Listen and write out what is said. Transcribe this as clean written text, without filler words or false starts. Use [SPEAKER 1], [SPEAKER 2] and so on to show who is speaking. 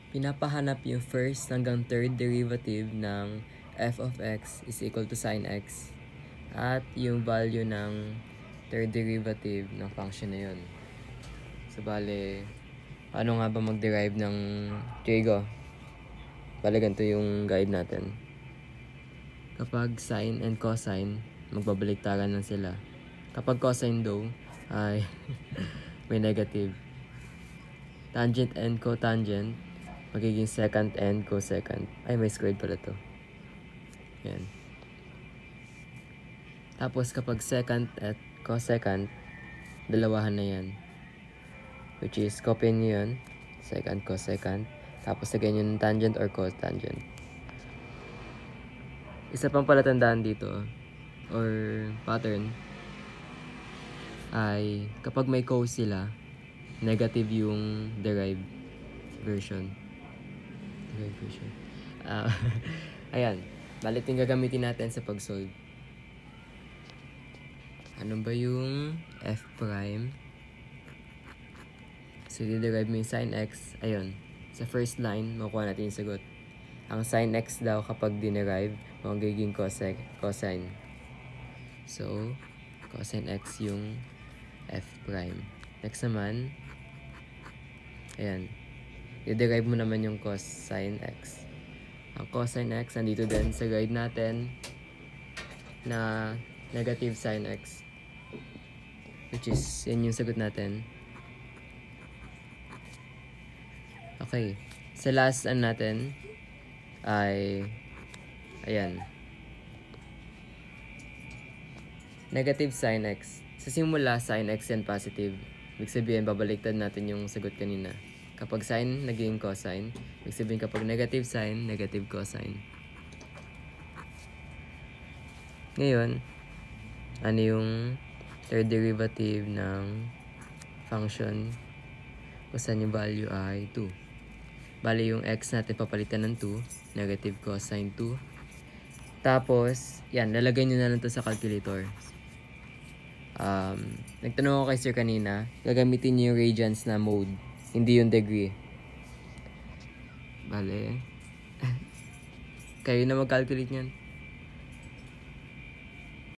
[SPEAKER 1] Pinapahanap yung first hanggang third derivative ng f of x is equal to sin x at yung value ng third derivative ng function na yun. So, bale, ano nga ba mag-derive ng trigo? Bale, ganito yung guide natin. Kapag sine and cosine, magbabaliktaran lang sila. Kapag cosine daw, ay may negative. Tangent and cotangent, magiging secant and cosecant. Ay, may squared pala to. Yan. Tapos kapag secant at cosecant, dalawahan na yan. Which is, copy nyo yun. Secant, cosecant. Tapos again yung tangent or cotangent. Isa pang palatandaan dito, or pattern, ay kapag may cos sila, negative yung derived version. Ayan. Balit yung gagamitin natin sa pag-solve. Ano ba yung f prime? So, i-derive mo yung sin x. Ayun. Sa first line, makuha natin yung sagot. Ang sin x daw kapag dinerive, magiging cosine. So, cosine x yung f prime. Next naman, ayan. I-derive mo naman yung cosine x. Ang cosine x, nandito din sa guide natin na negative sin x. Which is, yan yung sagot natin. Okay. Sa last natin ay, ayan. Negative sin x. Sa simula, sin x yan positive. Ibig sabihin, babaliktad natin yung sagot kanina. Kapag sin, naging cosine. Ibig sabihin, kapag negative sin, negative cosine. Ngayon, ano yung third derivative ng function kung saan yung value ay 2. Bali yung x natin papalitan ng 2, negative cosine 2. Tapos, yan, lalagay nyo na lang to sa calculator. Nagtanong ako kay sir kanina, gagamitin nyo yung radians na mode, hindi yung degree. Bale, kayo na mag-calculate nyan.